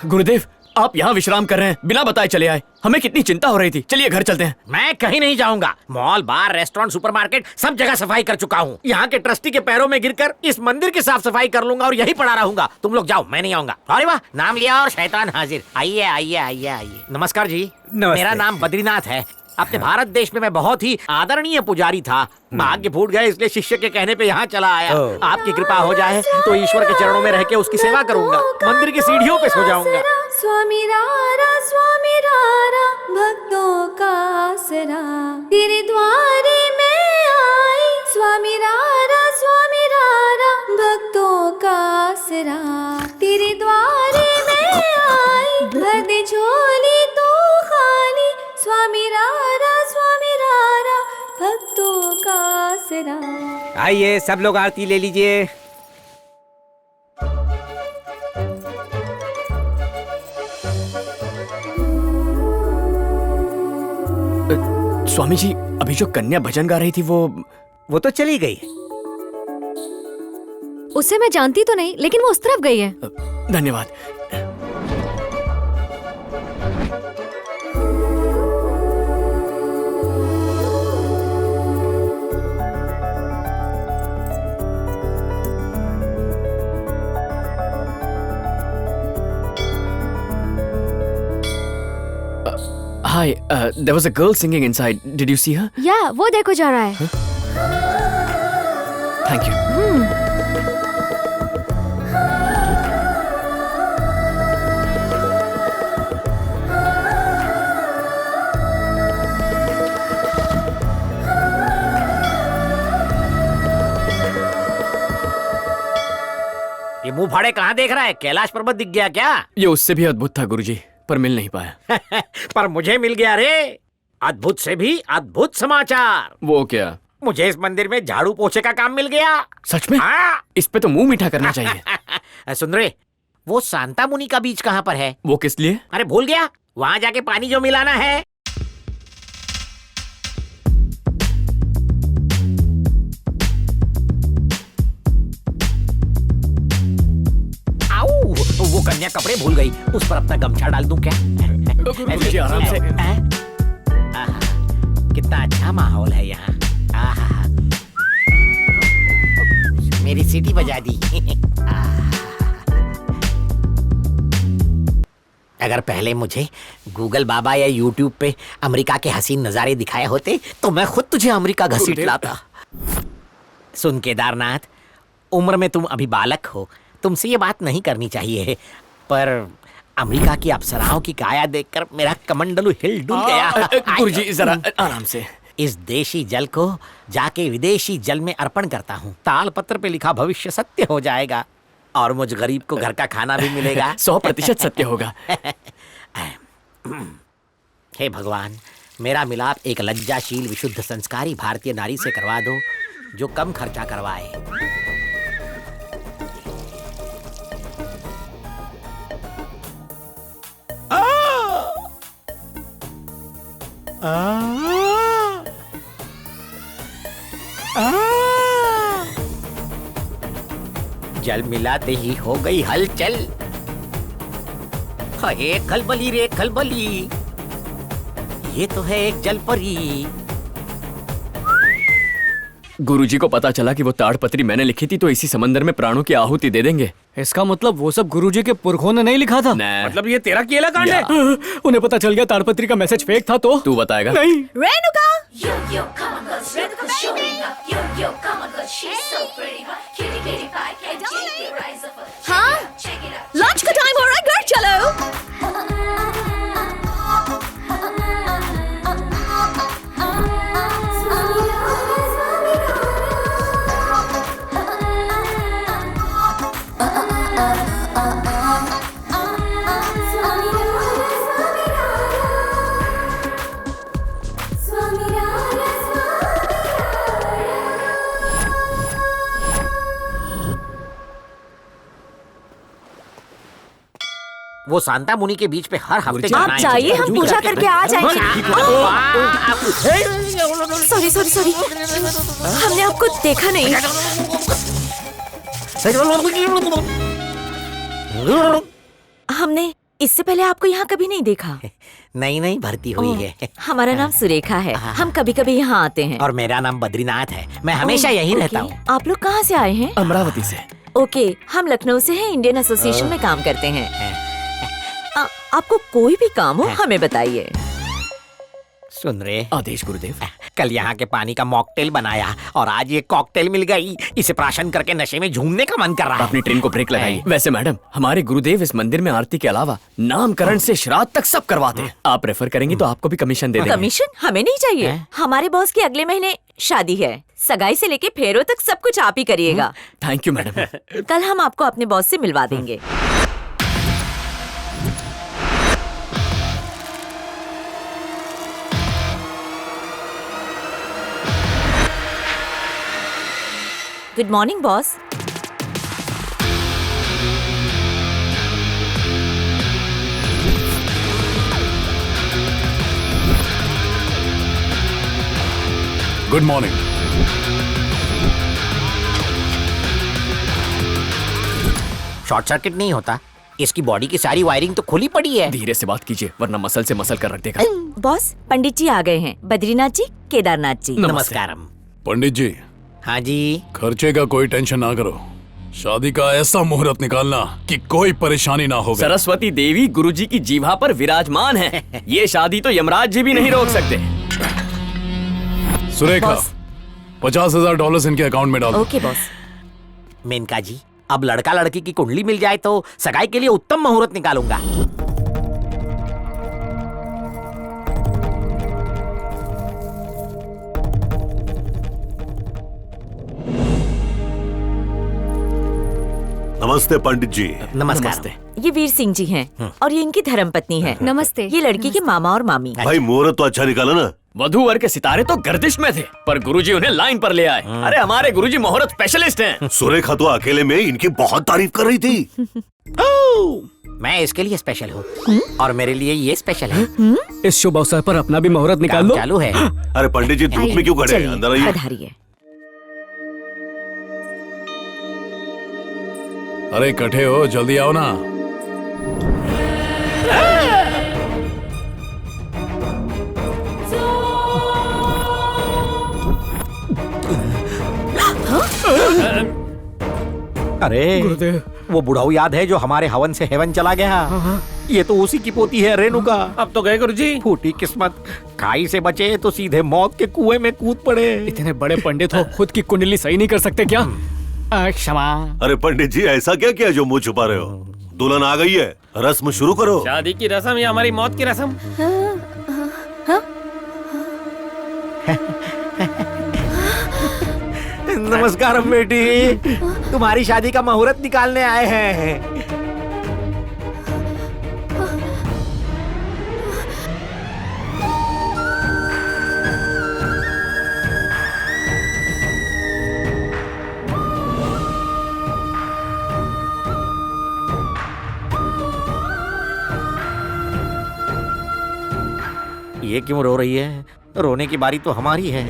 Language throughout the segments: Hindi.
गुरुदेव, आप यहाँ विश्राम कर रहे हैं, बिना बताए चले आए। हमें कितनी चिंता हो रही थी। चलिए घर चलते हैं। मैं कहीं नहीं जाऊंगा। मॉल, बार, रेस्टोरेंट, सुपरमार्केट सब जगह सफाई कर चुका हूँ। यहाँ के ट्रस्टी के पैरों में गिरकर इस मंदिर की साफ सफाई कर लूंगा और यही पड़ा रहूंगा। तुम लोग जाओ, मैं नहीं आऊंगा। अरे वाह, नाम लिया और शैतान हाजिर। आइए आइए आइए आइए। नमस्कार जी। मेरा नाम बद्रीनाथ है। अपने भारत देश में मैं बहुत ही आदरणीय पुजारी था। भाग्य फूट गए, इसलिए शिष्य के कहने पे यहाँ चला आया। आपकी कृपा हो जाए तो ईश्वर के चरणों में रह के उसकी सेवा करूंगा। मंदिर की सीढ़ियों पे सो जाऊंगा। स्वामी रारा भक्तों का आसरा, तेरे द्वारे मैं आई। स्वामी रारा भक्तों का आसरा, तेरे द्वारे मैं आई। भर दे झोली तो खाली, स्वामी रारा भक्तों का आसरा। आइए सब लोग आरती ले लीजिए। स्वामी जी, अभी जो कन्या भजन गा रही थी वो तो चली गई। उसे मैं जानती तो नहीं, लेकिन वो उस तरफ गई है। धन्यवाद। Hi, there was a girl singing inside. Did you see her? Yeah, वो देखो जा रहा है। Thank you. ये मुंह फाड़े कहाँ देख रहा है? कैलाश पर्वत दिख गया क्या? ये उससे भी अद्भुत था गुरुजी, पर मिल नहीं पाया। पर मुझे मिल गया रे। अद्भुत से भी अद्भुत समाचार। वो क्या? मुझे इस मंदिर में झाड़ू पोछे का काम मिल गया। सच में? हाँ। इस पे तो मुंह मीठा करना चाहिए। सुन रहे, वो सांता मुनि का बीज कहाँ पर है? वो किस लिए? अरे भूल गया, वहाँ जाके पानी जो मिलाना है। आओ, वो कन्या कपड़े भूल गई, उस पर अपना गमछा डाल दूं क्या? गुरुजी आराम से। कितना अच्छा माहौल है यहाँ। मेरी सीटी बजा दी। अगर पहले मुझे गूगल बाबा या यूट्यूब पे अमेरिका के हसीन नजारे दिखाए होते तो मैं खुद तुझे अमेरिका घसीट लाता। सुन केदारनाथ, उम्र में तुम अभी बालक हो, तुमसे ये बात नहीं करनी चाहिए, पर अमेरिका की अप्सराओं की काया देखकर मेरा कमंडलू हिल डुल गया। गुरुजी जरा आराम से। इस देशी जल को जाके विदेशी जल में अर्पण करता हूँ। तालपत्र पे लिखा भविष्य सत्य हो जाएगा और मुझ गरीब को घर का खाना भी मिलेगा। 100% सत्य होगा। हे भगवान, मेरा मिलाप एक लज्जाशील विशुद्ध संस्कारी भारतीय नारी से करवा दो जो कम खर्चा करवाए। जल मिलाते ही हो गई हलचल। हे खलबली रे खलबली, ये तो है एक जल परी। गुरुजी को पता चला कि वो ताड़पत्री मैंने लिखी थी, तो इसी समंदर में प्राणों की आहुति दे देंगे। इसका मतलब वो सब गुरुजी के पुरखों ने नहीं लिखा था? मतलब ये तेरा केला कांड है? उन्हें पता चल गया ताड़पत्री का मैसेज फेक था तो? तू बताएगा? नहीं। रेणुका! हाँ, लंच का टाइम हो रहा है, घर चलो। वो सांता मुनि के बीच पे हर हफ्ते आप जाइए, हम पूजा करके आ जाएंगे। सॉरी सॉरी सॉरी, हमने आपको देखा नहीं। हमने इससे पहले आपको यहाँ कभी नहीं देखा। नई नई भर्ती हुई है। हमारा नाम सुरेखा है। हम कभी कभी यहाँ आते हैं। और मेरा नाम बद्रीनाथ है। मैं हमेशा यहीं रहता हूँ। आप लोग कहाँ से आए हैं? अमरावती से। ओके, हम लखनऊ से हैं, इंडियन एसोसिएशन में काम करते हैं। आपको कोई भी काम हो हमें बताइए। सुन रे, आदेश गुरुदेव। कल यहाँ के पानी का मॉकटेल बनाया और आज ये कॉकटेल मिल गई। इसे प्राशन करके नशे में झूमने का मन कर रहा है। अपनी ट्रेन को ब्रेक लगाइए। वैसे मैडम, हमारे गुरुदेव इस मंदिर में आरती के अलावा नामकरण से श्राद्ध तक सब करवाते हैं। आप रेफर करेंगी तो आपको भी कमीशन दे देंगे। कमीशन हमें नहीं चाहिए। हमारे बॉस की अगले महीने शादी है। सगाई से लेके फेरों तक सब कुछ आप ही करिएगा। Thank you madam. कल हम आपको अपने बॉस से मिलवा देंगे। Good morning boss. Good morning. Short circuit नहीं होता। इसकी बॉडी की सारी वायरिंग तो खुली पड़ी है। धीरे से बात कीजिए वरना मसल से मसल कर रख देगा। बॉस, पंडित जी आ गए हैं। बद्रीनाथ जी, केदारनाथ जी। नमस्कारम। पंडित जी, हाँ जी। खर्चे का कोई टेंशन ना करो। शादी का ऐसा मुहूर्त निकालना कि कोई परेशानी ना हो। सरस्वती देवी गुरुजी की जीभा पर विराजमान है। ये शादी तो यमराज जी भी नहीं रोक सकते। सुरेखा, $50,000 इनके अकाउंट में डालो। Okay boss. मेनका जी, अब लड़का लड़की की कुंडली मिल जाए तो सगाई के लिए उत्तम मुहूर्त निकालूंगा। नमस्ते पंडित जी। नमस्कार। ये वीर सिंह जी हैं और ये इनकी धर्मपत्नी है। नमस्ते। ये लड़की के मामा और मामी। भाई मुहूर्त तो अच्छा निकाला ना। वधू वर के सितारे तो गर्दिश में थे पर गुरुजी उन्हें लाइन पर ले आए। अरे हमारे गुरुजी मुहूर्त स्पेशलिस्ट हैं। सुरेखा तो अकेले में इनकी बहुत तारीफ कर रही थी। मैं इसके लिए स्पेशल हूँ और मेरे लिए ये स्पेशल है। इस शुभ अवसर पर अपना भी मुहूर्त निकाल काम लो। चालू है। अरे पंडित जी धूप में क्यों खड़े हैं? अंदर आइए। पधारिए। अरे इकट्ठे हो, जल्दी आओ ना। अरे गुरुदेव, वो बुढ़ाऊ याद है जो हमारे हवन से हेवन चला गया? ये तो उसी की पोती है रेणुका। अब तो गए गुरुजी। फूटी किस्मत। खाई से बचे तो सीधे मौत के कुएं में कूद पड़े। इतने बड़े पंडित हो, खुद की कुंडली सही नहीं कर सकते क्या? क्षमा। अरे पंडित जी ऐसा क्या किया जो मुंह छुपा रहे हो? दुल्हन आ गई है, रस्म शुरू करो। शादी की रस्म या हमारी मौत की रस्म? नमस्कार बेटी, तुम्हारी शादी का मुहूर्त निकालने आए हैं। ये क्यों रो रही है? रोने की बारी तो हमारी है।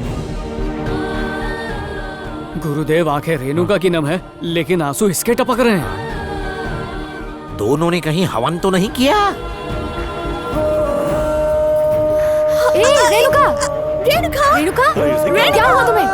गुरुदेव, आंखें रेणुका की नम है लेकिन आंसू इसके टपक रहे हैं। दोनों ने कहीं हवन तो नहीं किया? ए, रेणुका! रेणुका! रेणुका! क्या हुआ तुम्हें?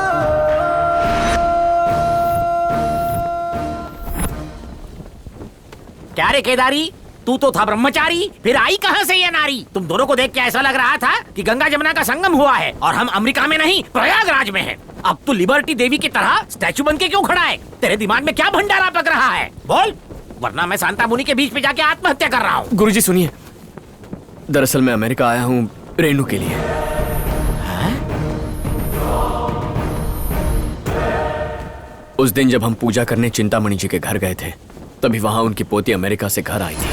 क्या रे केदारी, तू तो था ब्रह्मचारी, फिर आई कहां से ये नारी? तुम दोनों को देख के ऐसा लग रहा था कि गंगा जमुना का संगम हुआ है और हम अमेरिका में नहीं प्रयागराज में हैं। अब तू लिबर्टी देवी की तरह स्टैचू बन के क्यों खड़ा है? तेरे दिमाग में क्या भंडारा पक रहा है? बोल, वरना मैं सांता मुनि के बीच पे जाके आत्महत्या कर रहा हूँ। गुरुजी सुनिए, दरअसल मैं अमेरिका आया हूँ रेणु के लिए। उस दिन जब हम पूजा करने चिंतामणि जी के घर गए थे तभी वहाँ उनकी पोती अमेरिका से घर आई थी।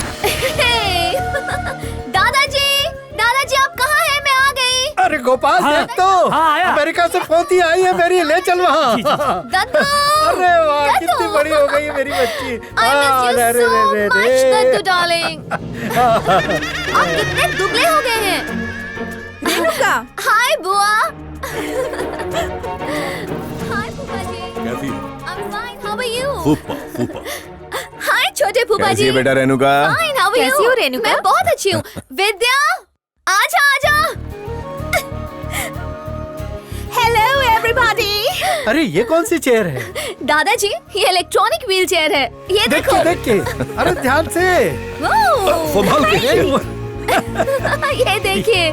दादाजी आप कहाँ हैं? मैं आ गई। अरे गोपाल देख तो, अमेरिका से पोती आई है मेरी, ले चल वहाँ। दद्दू! अरे वाह, दद्दू! कितनी बड़ी हो गई है मेरी बच्ची। I miss you so much, Daddu darling। आप कितने दुबले हो गए हैं। रेणुका, हाय बुआ। हाय फूफा जी। कैसी है? I'm fine. How are you? फूफा फूफा। हाय छोटे फूफा जी। बेटा रेणुका? Fine. How are कैसी you? हो रेणुका? मैं बहुत अच्छी हूँ। विद्या, आजा आजा। Hello everybody. अरे ये कौन सी चेयर है? दादाजी, ये इलेक्ट्रॉनिक व्हील चेयर है। ये देख देखो। के देख के। अरे ध्यान से। ओह, संभाल के। ये देखिए।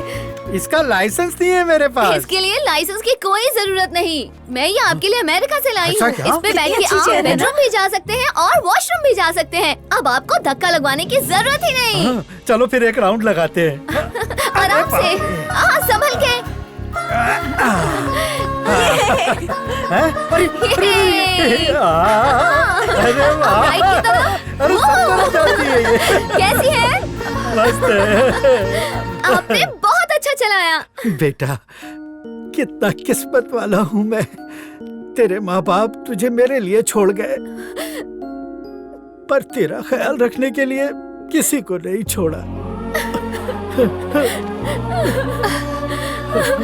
इसका लाइसेंस नहीं है मेरे पास। इसके लिए लाइसेंस की कोई जरूरत नहीं। मैं ये आपके लिए अमेरिका से लाई ऐसा हूँ। क्या? इस पे बैठ के अच्छी आप चेयर है ना? बेडरूम भी जा सकते हैं और वॉशरूम भी जा सकते हैं। अब आपको धक्का लगवाने की जरूरत ही नहीं। हाँ, चलो फिर एक राउंड लगाते हैं। आराम से, संभल के। हैं? अरे ये। अरे वाह। राइट की तरफ। अरे सब तरफ जाती है ये। कैसी है? मस्त है। आपने बहुत अच्छा चलाया। बेटा, कितना किस्मत वाला हूँ मैं। तेरे माँ बाप तुझे मेरे लिए छोड़ गए, पर तेरा ख्याल रखने के लिए किसी को नहीं छोड़ा।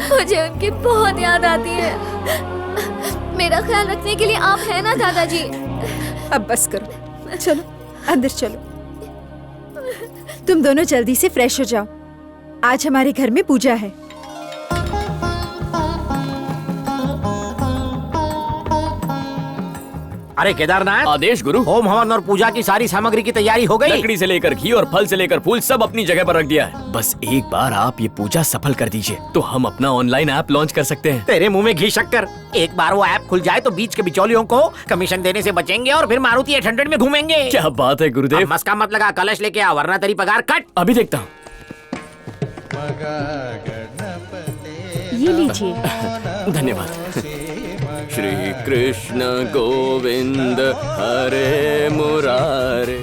मुझे उनकी बहुत याद आती है। मेरा ख्याल रखने के लिए आप हैं ना दादाजी? अब बस करो, चलो अंदर चलो। तुम दोनों जल्दी से फ्रेश हो जाओ, आज हमारे घर में पूजा है। अरे केदारनाथ, आदेश गुरु। होम हवन और पूजा की सारी सामग्री की तैयारी हो गई। लकड़ी से लेकर घी और फल से लेकर फूल सब अपनी जगह पर रख दिया है। बस एक बार आप ये पूजा सफल कर दीजिए तो हम अपना ऑनलाइन ऐप लॉन्च कर सकते हैं। तेरे मुंह में घी शक्कर। एक बार वो ऐप खुल जाए तो बीच के बिचौलियों को कमीशन देने से बचेंगे और फिर मारुति 800 में घूमेंगे। क्या बात है गुरुदेव। अब मस्का मत लगा, कलश लेके आ वरना तेरी पगार कट। अभी देखता हूँ। ये लीजिए। धन्यवाद। श्री कृष्ण गोविंद हरे मुरारे।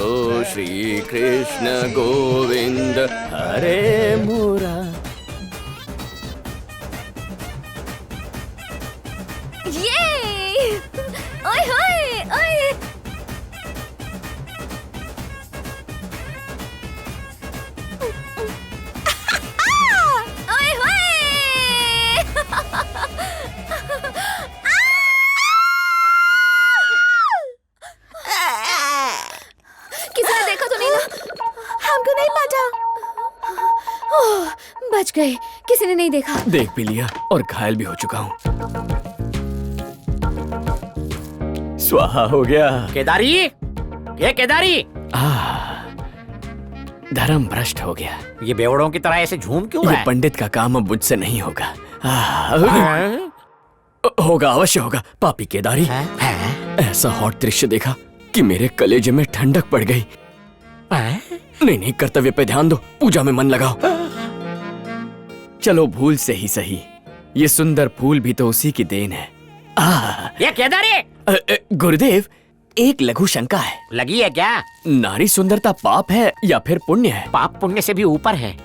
ओ श्री कृष्ण गोविंद हरे मुरारे। ये ओए होए ओए। ओए होए। किसी ने देखा तो नहीं ना? हमको नहीं पता। ओह, बच गए। किसी ने नहीं देखा। देख भी लिया और घायल भी हो चुका हूँ। स्वाहा हो गया। केदारी, ये केदारी, धर्म भ्रष्ट हो गया। ये बेवड़ों की तरह ऐसे झूम क्यों रहा ये है? पंडित का काम अब मुझसे नहीं होगा। होगा, अवश्य होगा। पापी केदारी, ऐसा हॉट दृश्य देखा कि मेरे कलेजे में ठंडक पड़ गई। नहीं नहीं, कर्तव्य पे ध्यान दो, पूजा में मन लगाओ। चलो भूल से ही सही, ये सुंदर फूल भी तो उसी की देन है। ये केदारी, गुरुदेव, एक लघु शंका है। लगी है क्या? नारी सुंदरता पाप है या फिर पुण्य है? पाप पुण्य से भी ऊपर है।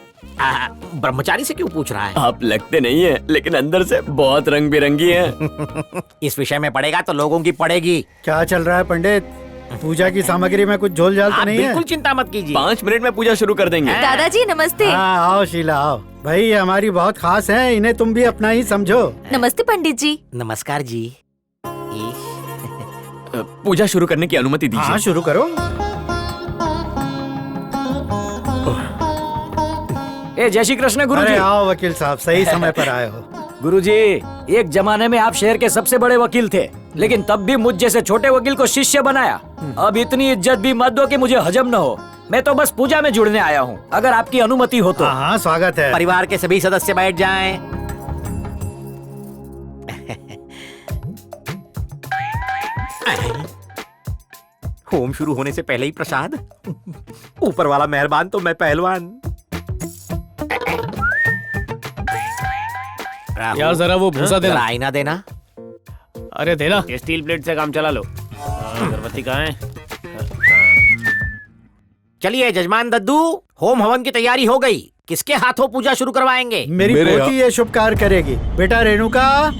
ब्रह्मचारी से क्यों पूछ रहा है? आप लगते नहीं है, लेकिन अंदर से बहुत रंग बिरंगी हैं। इस विषय में पढ़ेगा तो लोगों की पड़ेगी। क्या चल रहा है पंडित? पूजा की सामग्री में कुछ झोल झाल तो आप नहीं है? बिल्कुल चिंता मत कीजिए। 5 मिनट में पूजा शुरू कर देंगे। दादाजी नमस्ते। हाँ, आओ शीला आओ। भाई ये हमारी बहुत खास है, इन्हें तुम भी अपना ही समझो। नमस्ते पंडित जी। नमस्कार जी। पूजा शुरू करने की अनुमति दीजिए। हाँ, शुरू करो। जय श्री कृष्ण गुरुजी। अरे आओ वकील साहब, सही समय पर आए हो। गुरुजी, एक जमाने में आप शहर के सबसे बड़े वकील थे, लेकिन तब भी मुझ जैसे छोटे वकील को शिष्य बनाया। अब इतनी इज्जत भी मत दो कि मुझे हजम न हो। मैं तो बस पूजा में जुड़ने आया हूँ, अगर आपकी अनुमति हो तो। हाँ हाँ, स्वागत है। परिवार के सभी सदस्य बैठ जाएं। होम शुरू होने से पहले ही प्रसाद। ऊपर वाला मेहरबान तो मैं पहलवान। यार जरा वो भूसा देना। आईना देना। अरे देना। ये स्टील प्लेट से काम चला लो। अगरबत्ती कहाँ है? चलिए जजमान दद्दू, होम हवन की तैयारी हो गई। किसके हाथों पूजा शुरू करवाएंगे? मेरी पोती ये शुभ कार्य करेगी। बेटा रेणुका,